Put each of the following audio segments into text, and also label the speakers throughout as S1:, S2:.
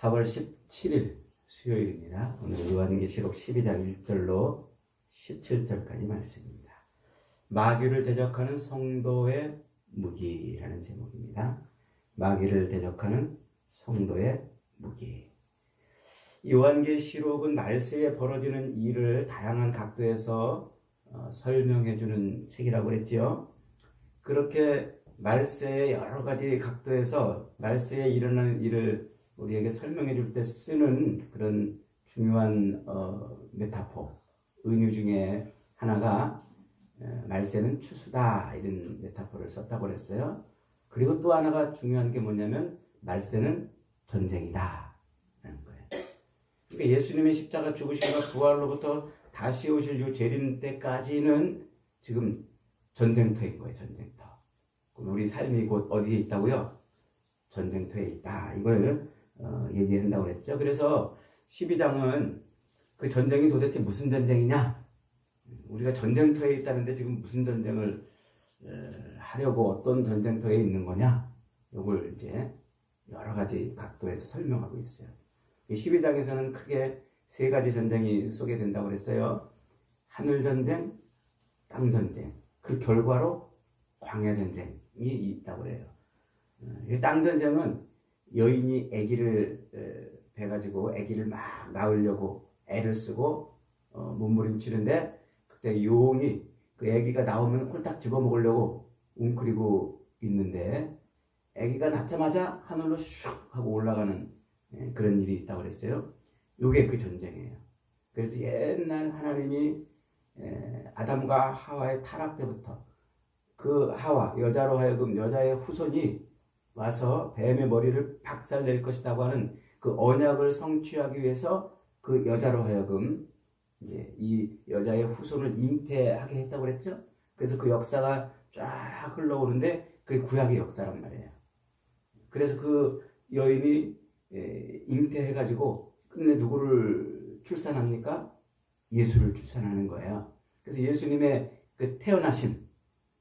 S1: 4월 17일 수요일입니다. 오늘 요한계시록 12장 1절로 17절까지 말씀입니다. 마귀를 대적하는 성도의 무기라는 제목입니다. 마귀를 대적하는 성도의 무기. 요한계시록은 말세에 벌어지는 일을 다양한 각도에서 설명해주는 책이라고 했지요. 그렇게 말세의 여러 가지 각도에서 말세에 일어나는 일을 우리에게 설명해 줄 때 쓰는 그런 중요한 메타포, 은유 중에 하나가 말세는 추수다, 이런 메타포를 썼다고 그랬어요. 그리고 또 하나가 중요한 게 뭐냐면 말세는 전쟁이다 라는 거예요. 그러니까 예수님의 십자가 죽으심과 부활로부터 다시 오실 요 재림 때까지는 지금 전쟁터인 거예요. 전쟁터. 우리 삶이 곧 어디에 있다고요? 전쟁터에 있다. 이걸 얘기한다고 그랬죠. 그래서 12장은 그 전쟁이 도대체 무슨 전쟁이냐? 우리가 전쟁터에 있다는데 지금 무슨 전쟁을 하려고 어떤 전쟁터에 있는 거냐? 이걸 이제 여러 가지 각도에서 설명하고 있어요. 12장에서는 크게 세 가지 전쟁이 소개된다고 그랬어요. 하늘 전쟁, 땅 전쟁, 그 결과로 광야 전쟁이 있다고 그래요. 땅 전쟁은 여인이 아기를 배가지고 아기를 막 낳으려고 애를 쓰고 몸부림치는데 그때 용이 그 아기가 나오면 홀딱 집어먹으려고 웅크리고 있는데 아기가 낳자마자 하늘로 슉 하고 올라가는 그런 일이 있다고 그랬어요. 요게 그 전쟁이에요. 그래서 옛날 하나님이 아담과 하와의 타락 때부터 그 하와, 여자로 하여금 여자의 후손이 와서 뱀의 머리를 박살낼 것이라고 하는 그 언약을 성취하기 위해서 그 여자로 하여금 이제 이 여자의 후손을 잉태하게 했다고 그랬죠. 그래서 그 역사가 쫙 흘러오는데 그게 구약의 역사란 말이에요. 그래서 그 여인이 잉태해가지고 끝내 누구를 출산합니까? 예수를 출산하는 거예요. 그래서 예수님의 그 태어나심,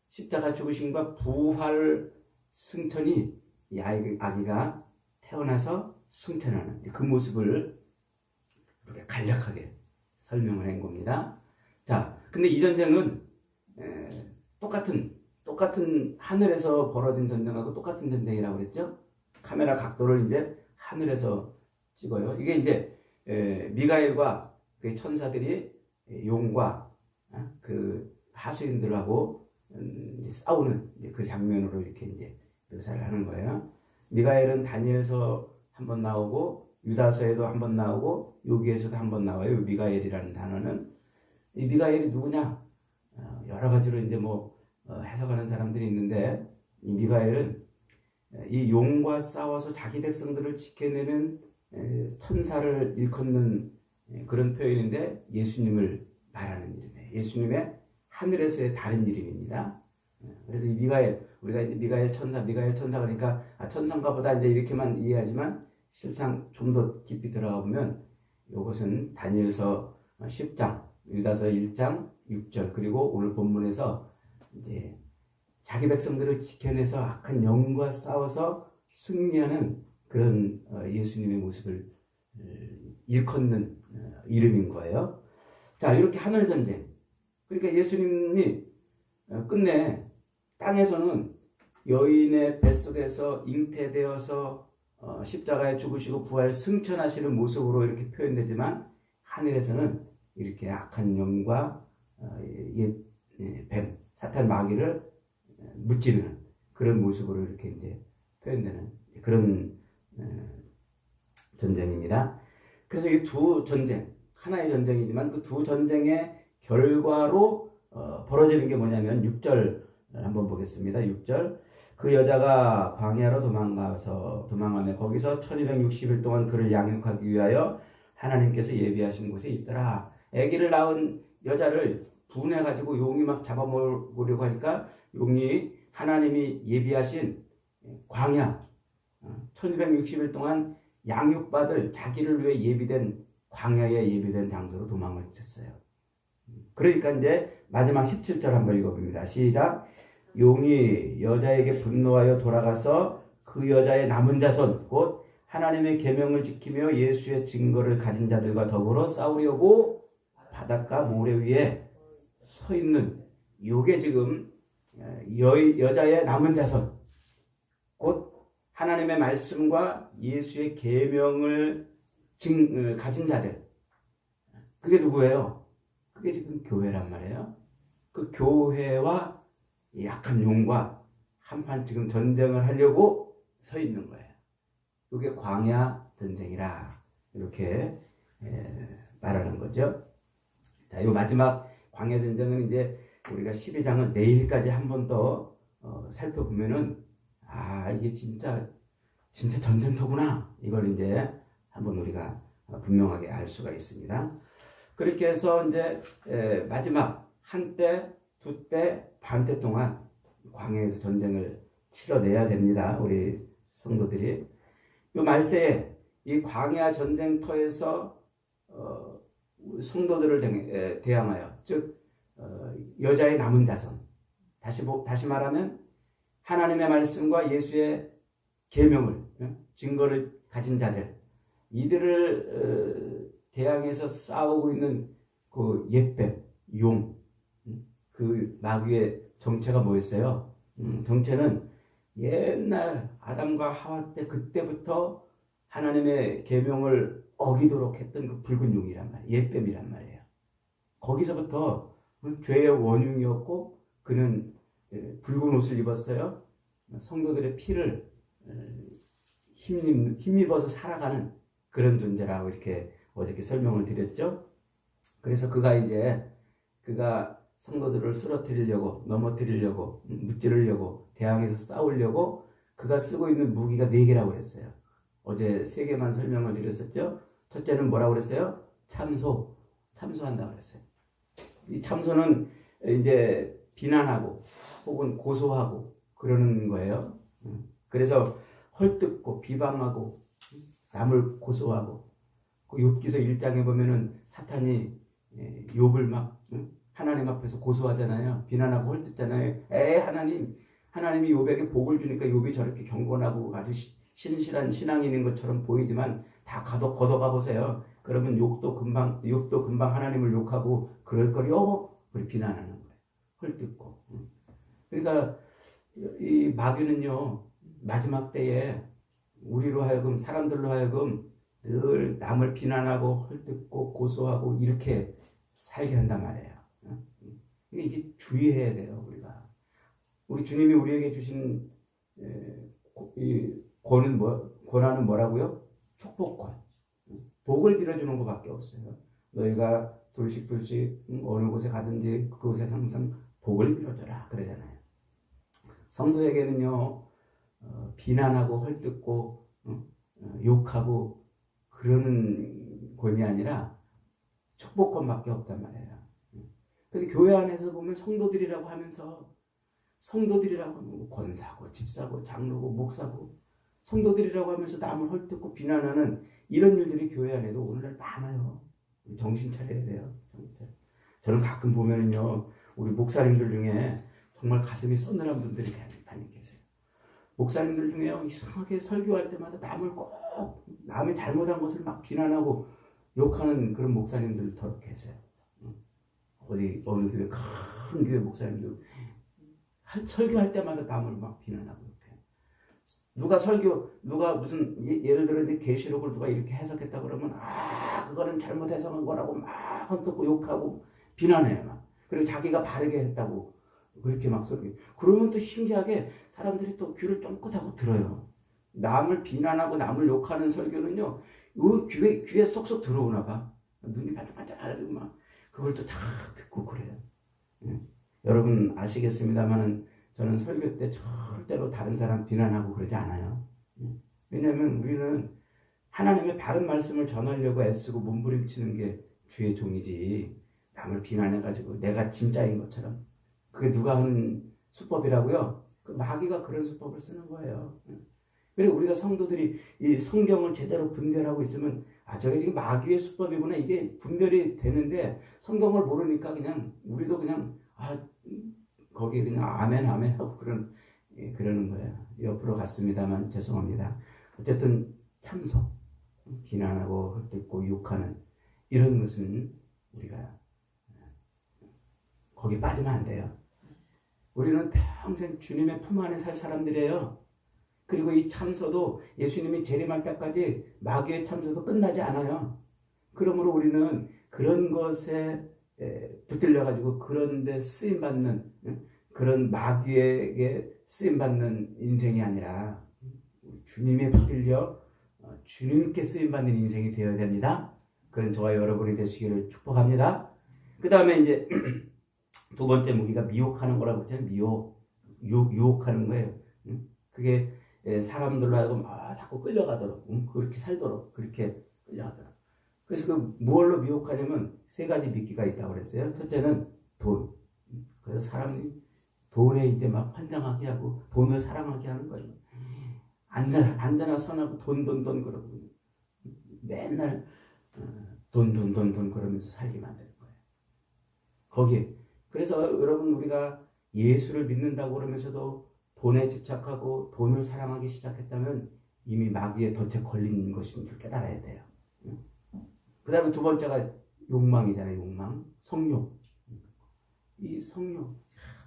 S1: 십자가 죽으심과 부활 승천이 이 아기가 태어나서 승천하는 그 모습을 이렇게 간략하게 설명을 한 겁니다. 자, 근데 이 전쟁은 똑같은 하늘에서 벌어진 전쟁하고 똑같은 전쟁이라고 그랬죠. 카메라 각도를 이제 하늘에서 찍어요. 이게 이제 미가엘과 그 천사들이 용과 그 하수인들하고 싸우는 그 장면으로 이렇게 이제 묘사를 하는 거예요. 미가엘은 다니엘서 한번 나오고 유다서에도 한번 나오고 요기에서도 한번 나와요. 미가엘이라는 단어는 이 미가엘이 누구냐? 여러 가지로 이제 해석하는 사람들이 있는데 이 미가엘은 이 용과 싸워서 자기 백성들을 지켜내는 천사를 일컫는 그런 표현인데 예수님을 말하는 이름이에요. 예수님의 하늘에서의 다른 이름입니다. 그래서 이 미가엘, 우리가 이제 미가엘 천사 그러니까 천사인가 보다 이제 이렇게만 이해하지만 실상 좀 더 깊이 들어가 보면 이것은 다니엘서 10장, 유다서 1장 6절 그리고 오늘 본문에서 이제 자기 백성들을 지켜내서 악한 영과 싸워서 승리하는 그런 예수님의 모습을 일컫는 이름인 거예요. 자, 이렇게 하늘 전쟁. 그러니까 예수님이 끝내 땅에서는 여인의 뱃속에서 잉태되어서 십자가에 죽으시고 부활 승천하시는 모습으로 이렇게 표현되지만 하늘에서는 이렇게 악한 영과 뱀, 사탄 마귀를 무찌르는 그런 모습으로 이렇게 이제 표현되는 그런 전쟁입니다. 그래서 이 두 전쟁, 하나의 전쟁이지만 그 두 전쟁의 결과로 벌어지는 게 뭐냐면 6절 한번 보겠습니다. 6절. 그 여자가 광야로 도망하며 거기서 1260일 동안 그를 양육하기 위하여 하나님께서 예비하신 곳에 있더라. 아기를 낳은 여자를 분해가지고 용이 막 잡아먹으려고 하니까 용이 하나님이 예비하신 광야 1260일 동안 양육받을 자기를 위해 예비된 광야에 예비된 장소로 도망을 쳤어요. 그러니까 이제 마지막 17절 한번 읽어봅니다. 시작. 용이 여자에게 분노하여 돌아가서 그 여자의 남은 자손 곧 하나님의 계명을 지키며 예수의 증거를 가진 자들과 더불어 싸우려고 바닷가 모래 위에 서 있는 요게 지금 여자의 남은 자손, 곧 하나님의 말씀과 예수의 계명을 가진 자들, 그게 누구예요? 그게 지금 교회란 말이에요. 그 교회와 약한 용과 한판 지금 전쟁을 하려고 서 있는 거예요. 이게 광야 전쟁이라 이렇게 말하는 거죠. 자, 이 마지막 광야 전쟁은 이제 우리가 12장을 내일까지 한 번 더 살펴보면은 이게 진짜 전쟁터구나, 이걸 이제 한번 우리가 분명하게 알 수가 있습니다. 그렇게 해서 이제 마지막 한때, 두때, 반때 동안 광야에서 전쟁을 치러내야 됩니다. 우리 성도들이. 이 말세에 이 광야 전쟁터에서 성도들을 대항하여, 즉 여자의 남은 자손, 다시 말하면 하나님의 말씀과 예수의 계명을, 증거를 가진 자들, 이들을 대항해서 싸우고 있는 그 옛뱀, 용, 그 마귀의 정체가 뭐였어요? 정체는 옛날 아담과 하와 때, 그때부터 하나님의 계명을 어기도록 했던 그 붉은 용이란 말이에요. 옛뱀이란 말이에요. 거기서부터 죄의 원흉이었고, 그는 붉은 옷을 입었어요. 성도들의 피를 힘입어서 살아가는 그런 존재라고 이렇게 어저께 설명을 드렸죠. 그래서 그가 성도들을 쓰러뜨리려고, 넘어뜨리려고, 무찌르려고, 대항해서 싸우려고 그가 쓰고 있는 무기가 4개라고 그랬어요. 어제 3개만 설명을 드렸었죠. 첫째는 뭐라고 그랬어요? 참소한다고 그랬어요. 이 참소는 이제 비난하고 혹은 고소하고 그러는 거예요. 그래서 헐뜯고 비방하고 남을 고소하고, 그 욥기서 1장에 보면은 사탄이 욥을 막 하나님 앞에서 고소하잖아요. 비난하고 헐뜯잖아요. 하나님이 욥에게 복을 주니까 욥이 저렇게 경건하고 아주 신실한 신앙인인 것처럼 보이지만 다 걷어가 보세요. 그러면 욥도 금방 하나님을 욕하고 그럴 거리요. 우리 비난하는 거예요. 헐뜯고. 그러니까 이 마귀는요, 마지막 때에 사람들로 하여금 늘 남을 비난하고 헐뜯고 고소하고 이렇게 살게 한단 말이에요. 이게 주의해야 돼요. 우리 주님이 우리에게 주신 권한은 뭐라고요? 축복권. 복을 빌어주는 것밖에 없어요. 너희가 둘씩 어느 곳에 가든지 그곳에 항상 복을 빌어줘라 그러잖아요. 성도에게는요, 비난하고 헐뜯고 욕하고 그러는 권이 아니라 축복권밖에 없단 말이에요. 근데 교회 안에서 보면 성도들이라고 하면 권사고 집사고 장로고 목사고 성도들이라고 하면서 남을 헐뜯고 비난하는 이런 일들이 교회 안에도 오늘날 많아요. 정신 차려야 돼요. 저는 가끔 보면은요, 우리 목사님들 중에 정말 가슴이 서늘한 분들이 많이 계세요. 목사님들 중에 이상하게 설교할 때마다 남의 잘못한 것을 막 비난하고 욕하는 그런 목사님들 더 계세요. 어느 교회, 큰 교회 목사님들 설교할 때마다 남을 막 비난하고 이렇게. 누가 무슨 예를 들어 이제 계시록을 누가 이렇게 해석했다 그러면 그거는 잘못 해석한 거라고 막 헛듣고 욕하고 비난해요. 막. 그리고 자기가 바르게 했다고 그렇게 막 소리. 그러면 또 신기하게 사람들이 또 귀를 쫑긋하고 들어요. 남을 비난하고 남을 욕하는 설교는요, 귀에 쏙쏙 들어오나 봐. 눈이 반짝반짝하고 막 그걸 또 다 듣고 그래요. 여러분 아시겠습니다만은 저는 설교 때 절대로 다른 사람 비난하고 그러지 않아요. 왜냐하면 우리는 하나님의 바른 말씀을 전하려고 애쓰고 몸부림치는 게 주의 종이지, 남을 비난해가지고 내가 진짜인 것처럼. 그게 누가 하는 수법이라고요? 그 마귀가 그런 수법을 쓰는 거예요. 그리고 우리가 성도들이 이 성경을 제대로 분별하고 있으면 저게 지금 마귀의 수법이구나, 이게 분별이 되는데, 성경을 모르니까 우리도 거기 그냥 아멘 하고 그러는 거예요. 옆으로 갔습니다만 죄송합니다. 어쨌든 참소, 비난하고 헛듣고 욕하는 이런 것은 우리가 거기 빠지면 안 돼요. 우리는 평생 주님의 품 안에 살 사람들이에요. 그리고 이 참소도 예수님이 재림할 때까지 마귀의 참소도 끝나지 않아요. 그러므로 우리는 그런 것에 붙들려 가지고 그런 데 쓰임 받는 그런 마귀에게 쓰임 받는 인생이 아니라 주님에 붙들려 주님께 쓰임 받는 인생이 되어야 됩니다. 그런 저와 여러분이 되시기를 축복합니다. 그 다음에 이제 두 번째 무기가 미혹하는 거라고 했잖아요. 유혹하는 거예요. 그게 사람들로 하여금 자꾸 끌려가도록 그렇게 살도록 그렇게 끌려가도록. 그래서 그 무엇로 미혹하냐면 세 가지 미끼가 있다고 그랬어요. 첫째는 돈. 그래서 사람이 돈에 이제 막 환장하게 하고 돈을 사랑하게 하는 거예요. 안되나 선하고 돈 그러고 맨날 돈 그러면서 살게 만드는 거예요. 거기 그래서 여러분 우리가 예수를 믿는다고 그러면서도 돈에 집착하고 돈을 사랑하기 시작했다면 이미 마귀의 덫에 걸린 것인 줄 깨달아야 돼요. 그 다음에 두 번째가 욕망이잖아요. 욕망, 성욕. 이 성욕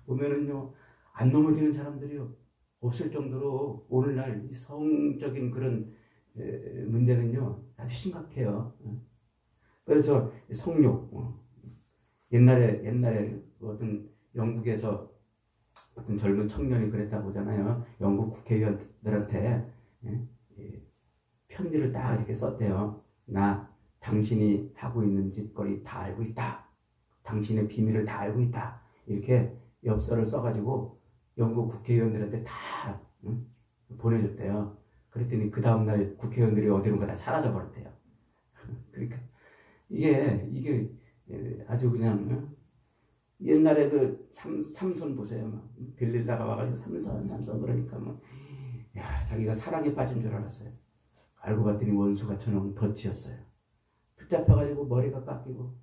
S1: 보면은요 안 넘어지는 사람들이요 없을 정도로 오늘날 이 성적인 그런 문제는요 아주 심각해요. 그래서 성욕 옛날에 어떤 영국에서 어떤 젊은 청년이 그랬다고 하잖아요. 영국 국회의원들한테 편지를 딱 이렇게 썼대요. 나 당신이 하고 있는 짓거리 다 알고 있다. 당신의 비밀을 다 알고 있다. 이렇게 엽서를 써가지고 영국 국회의원들한테 다 보내줬대요. 그랬더니 그 다음날 국회의원들이 어디론가 다 사라져버렸대요. 그러니까 이게 아주 그냥 옛날에 그 삼손 보세요. 막 들릴라가 와가지고 삼손 그러니까 뭐 자기가 사랑에 빠진 줄 알았어요. 알고 봤더니 원수가 쳐놓은 덫이었어요. 붙잡혀가지고 머리가 깎이고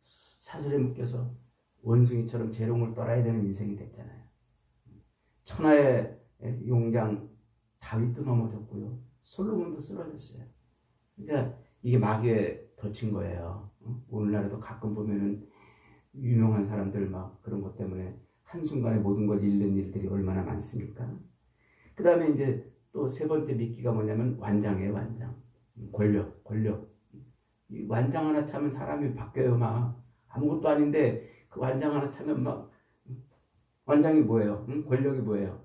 S1: 사슬에 묶여서 원숭이처럼 재롱을 떨어야 되는 인생이 됐잖아요. 천하의 용장 다윗도 넘어졌고요. 솔로몬도 쓰러졌어요. 그러니까 이게 마귀의 덫인 거예요. 오늘날에도 가끔 보면은 유명한 사람들 막 그런 것 때문에 한순간에 모든 걸 잃는 일들이 얼마나 많습니까? 그 다음에 이제 또 세 번째 미끼가 뭐냐면 완장이에요. 완장. 권력. 이 완장 하나 차면 사람이 바뀌어요. 막 아무것도 아닌데 그 완장 하나 차면 막 완장이 뭐예요? 권력이 뭐예요?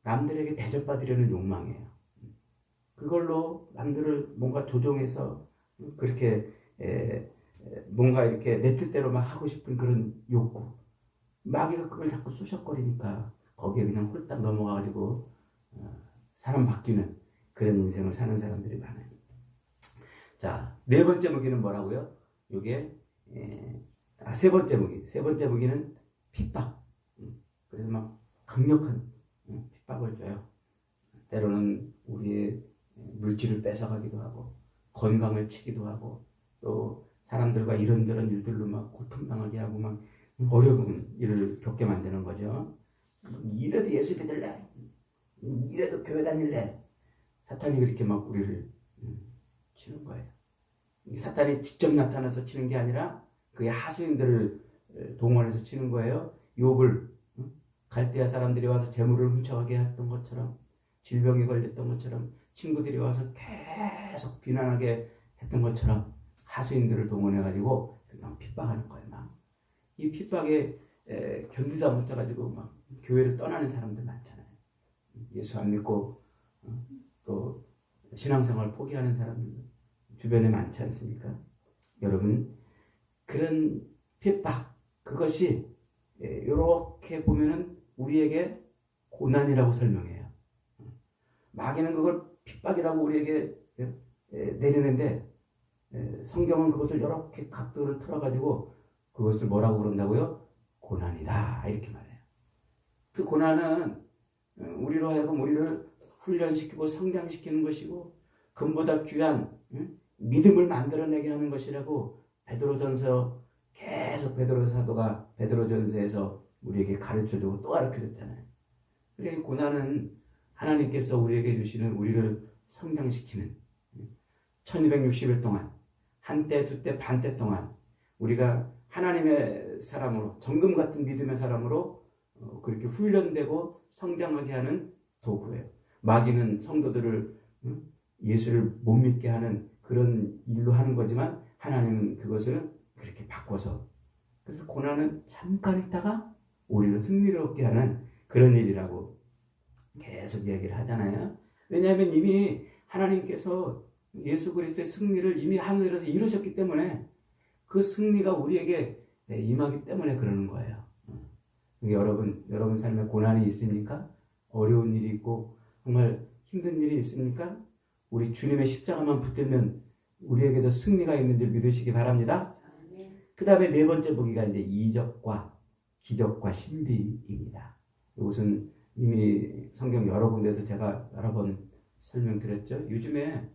S1: 남들에게 대접받으려는 욕망이에요. 그걸로 남들을 뭔가 조종해서 그렇게 뭔가 이렇게 내 뜻대로 막 하고 싶은 그런 욕구. 마귀가 그걸 자꾸 쑤셔거리니까 거기에 그냥 홀딱 넘어가가지고 사람 바뀌는 그런 인생을 사는 사람들이 많아요. 자, 네 번째 무기는 뭐라고요? 이게 세 번째 무기는 핍박. 그래서 막 강력한 핍박을 줘요. 때로는 우리의 물질을 뺏어가기도 하고 건강을 치기도 하고 또 사람들과 이런저런 일들로 막 고통당하게 하고 막 어려운 일을 겪게 만드는 거죠. 이래도 예수 믿을래? 이래도 교회 다닐래? 사탄이 그렇게 막 우리를 치는 거예요. 사탄이 직접 나타나서 치는 게 아니라 그의 하수인들을 동원해서 치는 거예요. 욥을 갈대아 사람들이 와서 재물을 훔쳐가게 했던 것처럼 질병이 걸렸던 것처럼 친구들이 와서 계속 비난하게 했던 것처럼 하수인들을 동원해가지고 그냥 핍박하는 거예요. 막. 이 핍박에 견디다 못해가지고 막 교회를 떠나는 사람들 많잖아요. 예수 안 믿고 또 신앙생활 포기하는 사람들 주변에 많지 않습니까? 여러분 그런 핍박 그것이 이렇게 보면은 우리에게 고난이라고 설명해요. 마귀는 그걸 핍박이라고 우리에게 내리는데 성경은 그것을 이렇게 각도를 틀어가지고 그것을 뭐라고 그런다고요? 고난이다 이렇게 말해요. 그 고난은 우리로 하여금 우리를 훈련시키고 성장시키는 것이고 금보다 귀한 믿음을 만들어내게 하는 것이라고 베드로전서 계속 베드로 사도가 베드로전서에서 우리에게 가르쳐주고 또 가르쳐줬잖아요. 그러니까 고난은 하나님께서 우리에게 주시는 우리를 성장시키는 1260일 동안 한때 두때 반때 동안 우리가 하나님의 사람으로 정금 같은 믿음의 사람으로 그렇게 훈련되고 성장하게 하는 도구예요. 마귀는 성도들을 예수를 못 믿게 하는 그런 일로 하는 거지만 하나님은 그것을 그렇게 바꿔서 그래서 고난은 잠깐 있다가 우리를 승리를 얻게 하는 그런 일이라고 계속 얘기를 하잖아요. 왜냐하면 이미 하나님께서 예수 그리스도의 승리를 이미 하늘에서 이루셨기 때문에 그 승리가 우리에게 임하기 때문에 그러는 거예요. 여러분 삶에 고난이 있습니까? 어려운 일이 있고 정말 힘든 일이 있습니까? 우리 주님의 십자가만 붙들면 우리에게도 승리가 있는 줄 믿으시기 바랍니다. 그 다음에 네 번째 보기가 이제 이적과 기적과 신비입니다. 이것은 이미 성경 여러 군데에서 제가 여러 번 설명드렸죠. 요즘에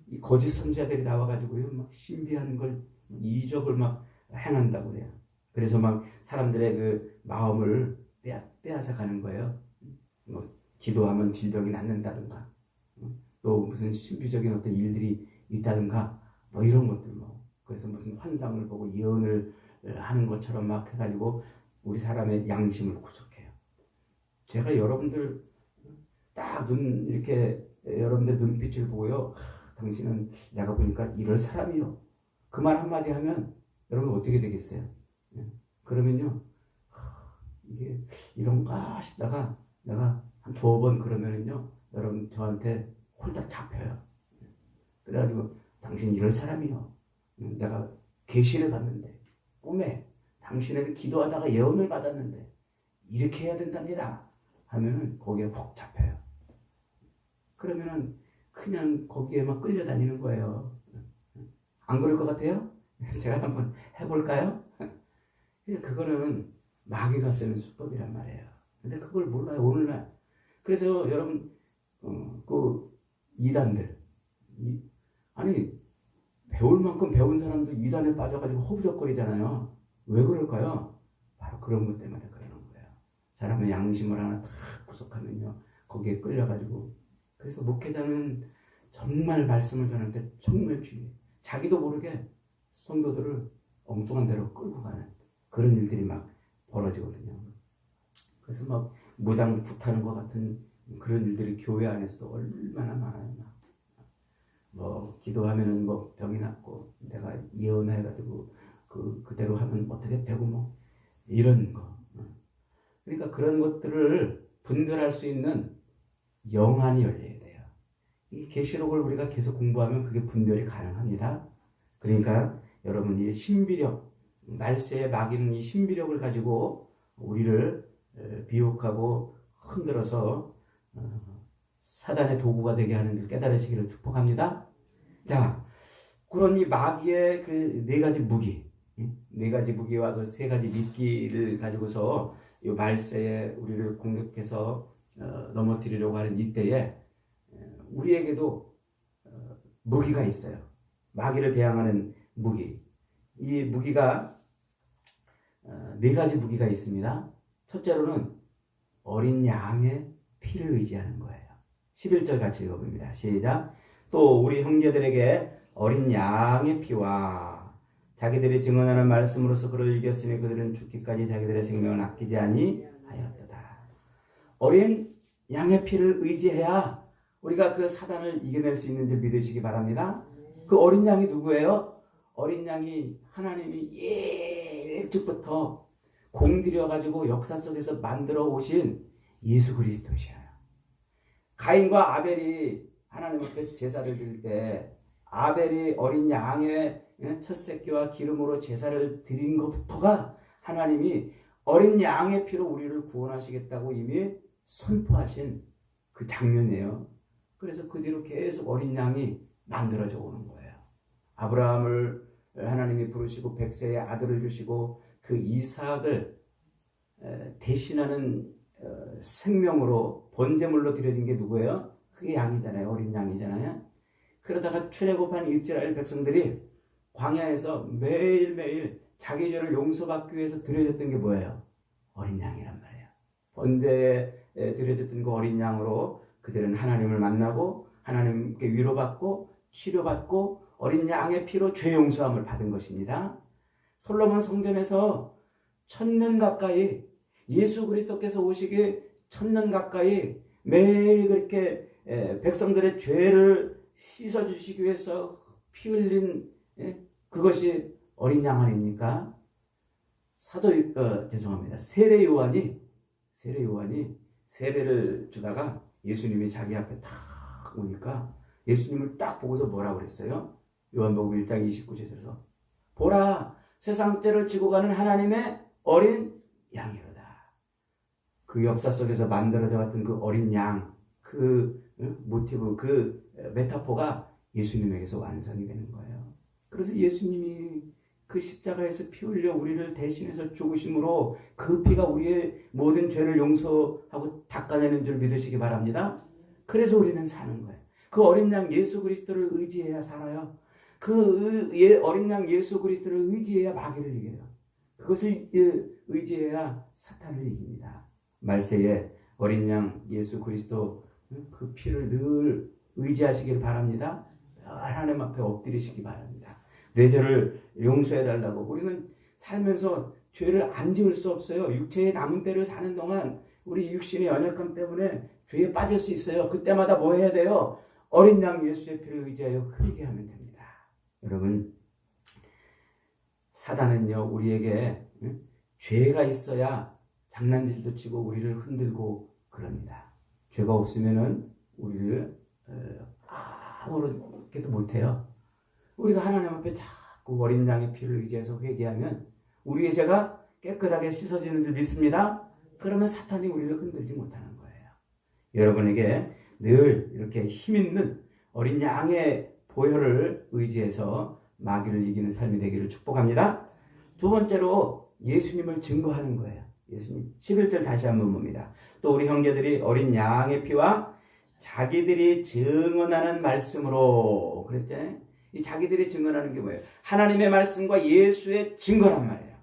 S1: 이 거짓 선지자들이 나와가지고요, 막 신비한 걸 이적을 막 행한다고 그래요. 그래서 막 사람들의 그 마음을 빼앗아 가는 거예요. 뭐 기도하면 질병이 낫는다든가, 또 무슨 신비적인 어떤 일들이 있다든가, 뭐 이런 것들 뭐. 그래서 무슨 환상을 보고 예언을 하는 것처럼 막 해가지고 우리 사람의 양심을 구속해요. 제가 여러분들 딱 이렇게 여러분들 눈빛을 보고요. 당신은 내가 보니까 이럴 사람이요. 그 말 한마디 하면 여러분 어떻게 되겠어요? 그러면요. 이게 이런가 싶다가 내가 한 2번 그러면은요. 여러분 저한테 홀딱 잡혀요. 그래가지고 당신 이럴 사람이요. 내가 계시를 받는데 꿈에 당신에게 기도하다가 예언을 받았는데 이렇게 해야 된답니다. 하면은 거기에 훅 잡혀요. 그러면은 그냥 거기에만 끌려다니는 거예요. 안 그럴 것 같아요? 제가 한번 해볼까요? 그거는 마귀가 쓰는 수법이란 말이에요. 근데 그걸 몰라요, 오늘날. 그래서 여러분, 그 이단들, 아니, 배울 만큼 배운 사람들 이단에 빠져가지고 허우적거리잖아요. 왜 그럴까요? 바로 그런 것 때문에 그러는 거예요. 사람의 양심을 하나 딱 구속하면요, 거기에 끌려가지고. 그래서 목회자는 정말 말씀을 전할 때 정말 중요해요. 자기도 모르게 성도들을 엉뚱한 데로 끌고 가는 그런 일들이 막 벌어지거든요. 그래서 막 무당 굿하는 것 같은 그런 일들이 교회 안에서도 얼마나 많아요. 뭐 기도하면은 뭐 병이 낫고 내가 예언해가지고 그대로 하면 어떻게 되고 뭐 이런 거. 그러니까 그런 것들을 분별할 수 있는 영안이 열려야 돼요. 이 계시록을 우리가 계속 공부하면 그게 분별이 가능합니다. 그러니까 여러분 이 신비력, 말세의 마귀는 이 신비력을 가지고 우리를 비혹하고 흔들어서 사단의 도구가 되게 하는 줄 깨달으시기를 축복합니다. 자, 그런 이 마귀의 그 4가지 무기, 4가지 무기와 그 3가지 미끼를 가지고서 이 말세에 우리를 공격해서 넘어뜨리려고 하는 이때에 우리에게도 무기가 있어요. 마귀를 대항하는 무기. 이 무기가 4가지 무기가 있습니다. 첫째로는 어린 양의 피를 의지하는 거예요. 11절 같이 읽어봅니다. 시작. 또 우리 형제들에게 어린 양의 피와 자기들이 증언하는 말씀으로서 그를 이겼으니 그들은 죽기까지 자기들의 생명을 아끼지 아니하였도다. 어린 양의 피를 의지해야 우리가 그 사단을 이겨낼 수 있는 줄 믿으시기 바랍니다. 그 어린 양이 누구예요? 어린 양이 하나님이 일찍부터 공들여가지고 역사 속에서 만들어 오신 예수 그리스도시에요. 가인과 아벨이 하나님 앞에 제사를 드릴 때 아벨이 어린 양의 첫 새끼와 기름으로 제사를 드린 것부터가 하나님이 어린 양의 피로 우리를 구원하시겠다고 이미 선포하신 그 장면이에요. 그래서 그 뒤로 계속 어린 양이 만들어져 오는 거예요. 아브라함을 하나님이 부르시고 100세의 아들을 주시고 그 이삭을 대신하는 생명으로 번제물로 드려진 게 누구예요? 그게 양이잖아요. 어린 양이잖아요. 그러다가 출애굽한 이스라엘 백성들이 광야에서 매일매일 자기 죄를 용서받기 위해서 드려졌던 게 뭐예요? 어린 양이란 말이에요. 번제에 드려졌던 그 어린 양으로 그들은 하나님을 만나고 하나님께 위로받고 치료받고 어린 양의 피로 죄 용서함을 받은 것입니다. 솔로몬 성전에서 1000년 가까이 예수 그리스도께서 오시기 1000년 가까이 매일 그렇게 백성들의 죄를 씻어주시기 위해서 피 흘린 그것이 어린 양 아닙니까? 세례 요한이 세례를 주다가 예수님이 자기 앞에 딱 오니까 예수님을 딱 보고서 뭐라고 그랬어요? 요한복음 1장 29절에서 보라, 세상 죄를 지고 가는 하나님의 어린 양이로다. 그 역사 속에서 만들어져 왔던 그 어린 양, 그 모티브, 그 메타포가 예수님에게서 완성이 되는 거예요. 그래서 예수님이 그 십자가에서 피 흘려 우리를 대신해서 죽으심으로 그 피가 우리의 모든 죄를 용서하고 닦아내는 줄 믿으시기 바랍니다. 그래서 우리는 사는 거예요. 그 어린 양 예수 그리스도를 의지해야 살아요. 그 어린 양 예수 그리스도를 의지해야 마귀를 이겨요. 그것을 의지해야 사탄을 이깁니다. 말세에 어린 양 예수 그리스도 그 피를 늘 의지하시길 바랍니다. 하나님 앞에 엎드리시기 바랍니다. 내 죄를 용서해달라고. 우리는 살면서 죄를 안 지을 수 없어요. 육체의 남은 때를 사는 동안 우리 육신의 연약함 때문에 죄에 빠질 수 있어요. 그때마다 뭐 해야 돼요? 어린 양 예수의 피를 의지하여 흐리게 하면 됩니다. 여러분, 사단은요 우리에게 죄가 있어야 장난질도 치고 우리를 흔들고 그럽니다. 죄가 없으면은 우리를 아무렇게도 못해요. 우리가 하나님 앞에 자꾸 어린 양의 피를 의지해서 회개하면 우리의 죄가 깨끗하게 씻어지는 줄 믿습니다. 그러면 사탄이 우리를 흔들지 못하는 거예요. 여러분에게 늘 이렇게 힘있는 어린 양의 보혈을 의지해서 마귀를 이기는 삶이 되기를 축복합니다. 두 번째로 예수님을 증거하는 거예요. 예수님 11절 다시 한번 봅니다. 또 우리 형제들이 어린 양의 피와 자기들이 증언하는 말씀으로 그랬잖아요. 이 자기들이 증언하는 게 뭐예요? 하나님의 말씀과 예수의 증거란 말이에요.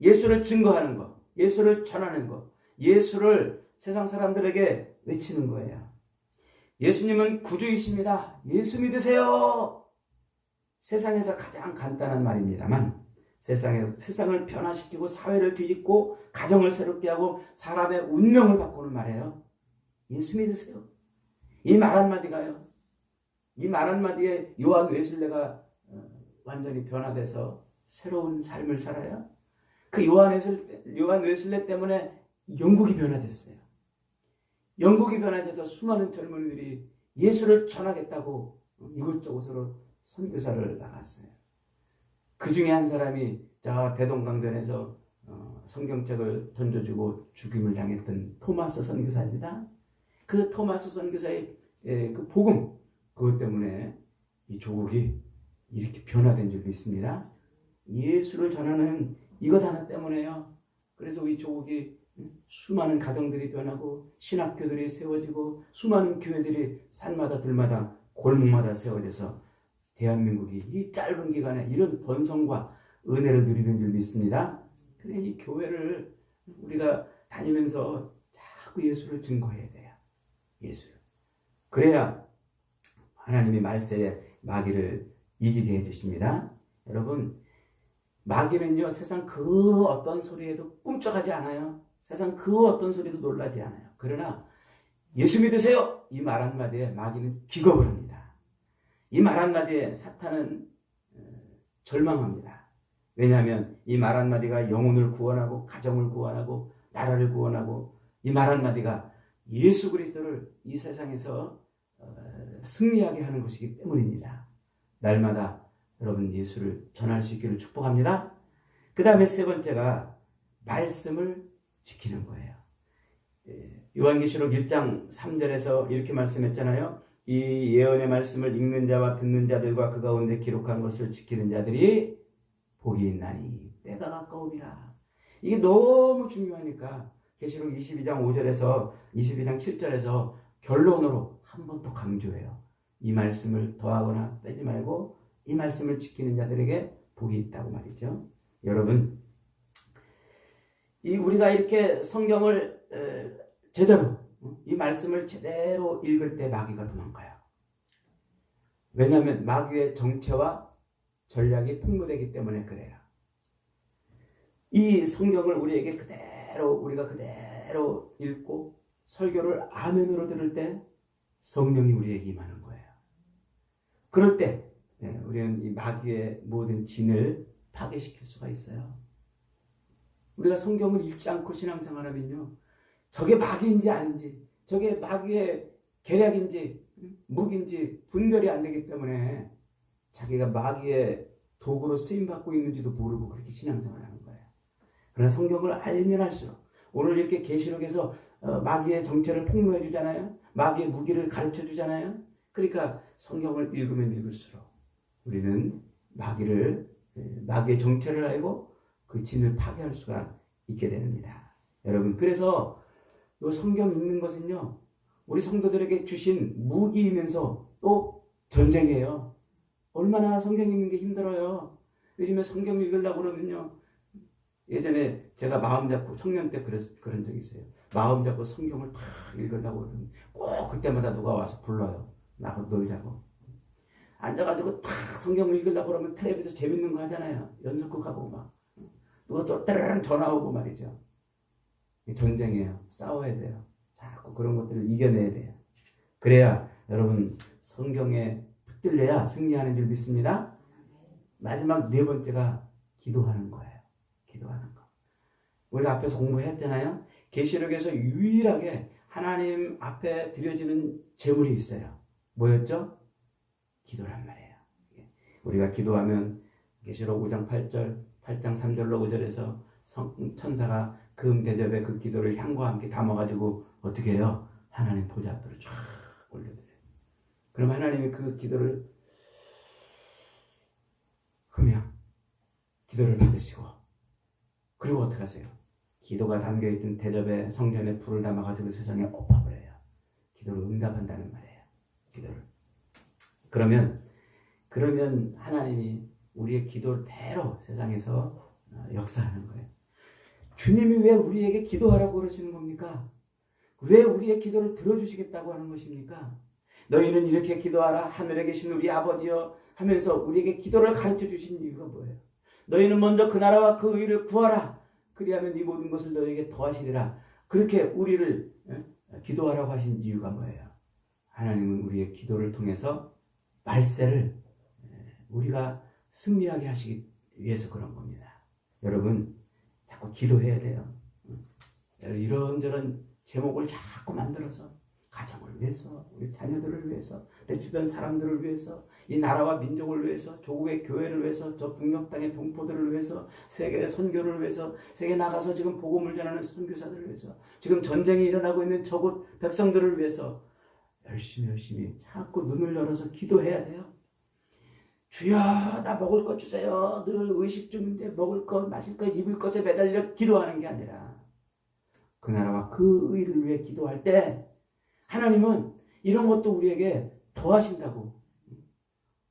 S1: 예수를 증거하는 것, 예수를 전하는 것, 예수를 세상 사람들에게 외치는 거예요. 예수님은 구주이십니다. 예수 믿으세요. 세상에서 가장 간단한 말입니다만 세상을 변화시키고 사회를 뒤집고 가정을 새롭게 하고 사람의 운명을 바꾸는 말이에요. 예수 믿으세요. 이 말 한마디가요. 이 말 한마디에 요한 웨슬레가 완전히 변화돼서 새로운 삶을 살아요. 그 요한 웨슬레 때문에 영국이 변화됐어요. 영국이 변화돼서 수많은 젊은이들이 예수를 전하겠다고 이곳저곳으로 선교사를 나갔어요. 그 중에 한 사람이 저 대동강변에서 성경책을 던져주고 죽임을 당했던 토마스 선교사입니다. 그 토마스 선교사의 그 복음, 그것 때문에 이 조국이 이렇게 변화된 줄 믿습니다. 예수를 전하는 이것 하나 때문에요. 그래서 이 조국이 수많은 가정들이 변하고 신학교들이 세워지고 수많은 교회들이 산마다 들마다 골목마다 세워져서 대한민국이 이 짧은 기간에 이런 번성과 은혜를 누리는 줄 믿습니다. 그래 이 교회를 우리가 다니면서 자꾸 예수를 증거해야 돼요. 예수를. 그래야 하나님이 말세에 마귀를 이기게 해주십니다. 여러분, 마귀는요 세상 그 어떤 소리에도 꿈쩍하지 않아요. 세상 그 어떤 소리도 놀라지 않아요. 그러나 예수 믿으세요. 이 말 한마디에 마귀는 기겁을 합니다. 이 말 한마디에 사탄은 절망합니다. 왜냐하면 이 말 한마디가 영혼을 구원하고 가정을 구원하고 나라를 구원하고 이 말 한마디가 예수 그리스도를 이 세상에서 승리하게 하는 것이기 때문입니다. 날마다 여러분 예수를 전할 수 있기를 축복합니다. 그 다음에 세 번째가 말씀을 지키는 거예요. 요한계시록 1장 3절에서 이렇게 말씀했잖아요. 이 예언의 말씀을 읽는 자와 듣는 자들과 그 가운데 기록한 것을 지키는 자들이 복이 있나니 때가 가까움이라. 이게 너무 중요하니까 계시록 22장 5절에서 22장 7절에서 결론으로 한 번 더 강조해요. 이 말씀을 더하거나 빼지 말고 이 말씀을 지키는 자들에게 복이 있다고 말이죠. 여러분, 우리가 이렇게 성경을 제대로 이 말씀을 제대로 읽을 때 마귀가 도망가요. 왜냐하면 마귀의 정체와 전략이 폭로되기 때문에 그래요. 이 성경을 우리가 그대로 읽고 설교를 아멘으로 들을 때 성령이 우리에게 임하는 거예요. 그럴 때 우리는 이 마귀의 모든 진을 파괴시킬 수가 있어요. 우리가 성경을 읽지 않고 신앙생활하면요, 저게 마귀인지 아닌지, 저게 마귀의 계략인지 무기인지 분별이 안 되기 때문에 자기가 마귀의 도구로 쓰임받고 있는지도 모르고 그렇게 신앙생활하는 거예요. 그러나 성경을 알면 할수록, 오늘 이렇게 계시록에서 마귀의 정체를 폭로해 주잖아요. 마귀의 무기를 가르쳐 주잖아요. 그러니까 성경을 읽으면 읽을수록 우리는 마귀의 정체를 알고 그 진을 파괴할 수가 있게 됩니다. 여러분, 그래서 이 성경 읽는 것은요, 우리 성도들에게 주신 무기이면서 또 전쟁이에요. 얼마나 성경 읽는 게 힘들어요. 요즘에 성경 읽으려고 그러면요, 예전에 제가 마음 잡고 청년 때 그런 적이 있어요. 마음 잡고 성경을 다 읽으려고 그러면 꼭 그때마다 누가 와서 불러요. 나하고 놀자고. 앉아가지고 딱 성경을 읽으려고 그러면 텔레비에서 재밌는 거 하잖아요. 연속극하고 막. 누가 또 따르릉 전화 오고 말이죠. 전쟁이에요. 싸워야 돼요. 자꾸 그런 것들을 이겨내야 돼요. 그래야 여러분 성경에 붙들려야 승리하는 줄 믿습니다. 마지막 네 번째가 기도하는 거예요. 기도하는 거. 우리가 앞에서 공부했잖아요. 계시록에서 유일하게 하나님 앞에 드려지는 제물이 있어요. 뭐였죠? 기도란 말이에요. 우리가 기도하면 계시록 5장 8절, 8장 3절로 5절에서 천사가 금 대접에 그 기도를 향과 함께 담아가지고 어떻게 해요? 하나님 보좌 앞으로 쫙 올려드려요. 그럼 하나님이 그 기도를 흠양 기도를 받으시고, 그리고 어떻게 하세요? 기도가 담겨있던 대접에 성전에 불을 담아가지고 세상에 엎어버려요. 기도를 응답한다는 말이에요. 기도를. 그러면 하나님이 우리의 기도대로 세상에서 역사하는 거예요. 주님이 왜 우리에게 기도하라고 그러시는 겁니까? 왜 우리의 기도를 들어주시겠다고 하는 것입니까? 너희는 이렇게 기도하라, 하늘에 계신 우리 아버지여 하면서 우리에게 기도를 가르쳐 주신 이유가 뭐예요? 너희는 먼저 그 나라와 그 의를 구하라. 그리하면 이 모든 것을 너희에게 더하시리라. 그렇게 우리를 기도하라고 하신 이유가 뭐예요? 하나님은 우리의 기도를 통해서 말세를 우리가 승리하게 하시기 위해서 그런 겁니다. 여러분, 자꾸 기도해야 돼요. 이런저런 제목을 자꾸 만들어서 가정을 위해서, 우리 자녀들을 위해서, 내 주변 사람들을 위해서, 이 나라와 민족을 위해서, 조국의 교회를 위해서, 저 북녘 땅의 동포들을 위해서, 세계 선교를 위해서, 세계 나가서 지금 복음을 전하는 선교사들을 위해서, 지금 전쟁이 일어나고 있는 저곳 백성들을 위해서 열심히 자꾸 눈을 열어서 기도해야 돼요. 주여, 나 먹을 것 주세요. 늘 의식 중인데 먹을 것, 마실 것, 입을 것에 매달려 기도하는 게 아니라 그 나라와 그 의를 위해 기도할 때 하나님은 이런 것도 우리에게 더하신다고.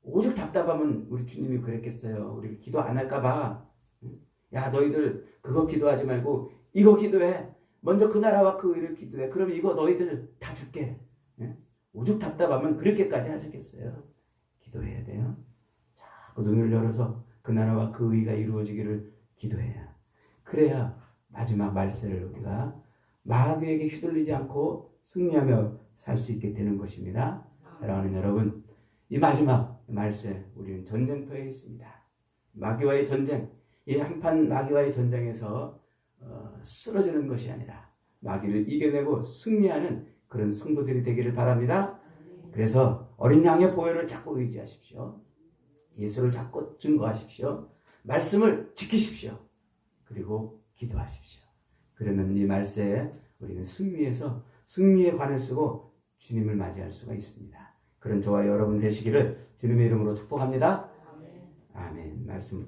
S1: 오죽 답답하면 우리 주님이 그랬겠어요. 우리 기도 안 할까 봐. 야, 너희들 그거 기도하지 말고 이거 기도해. 먼저 그 나라와 그 의를 기도해. 그럼 이거 너희들 다 줄게. 오죽 답답하면 그렇게까지 하셨겠어요. 기도해야 돼요. 자꾸 눈을 열어서 그 나라와 그 의가 이루어지기를 기도해야. 그래야 마지막 말세를 우리가 마귀에게 휘둘리지 않고 승리하며 살 수 있게 되는 것입니다. 사랑하는 여러분, 이 마지막 말세 우리는 전쟁터에 있습니다. 마귀와의 전쟁, 이 한판 마귀와의 전쟁에서 쓰러지는 것이 아니라 마귀를 이겨내고 승리하는 그런 성도들이 되기를 바랍니다. 그래서 어린 양의 보혈을 자꾸 의지하십시오. 예수를 자꾸 증거하십시오. 말씀을 지키십시오. 그리고 기도하십시오. 그러면 이 말세에 우리는 승리의 관을 쓰고 주님을 맞이할 수가 있습니다. 그런 저와 여러분 되시기를 주님의 이름으로 축복합니다. 아멘. 말씀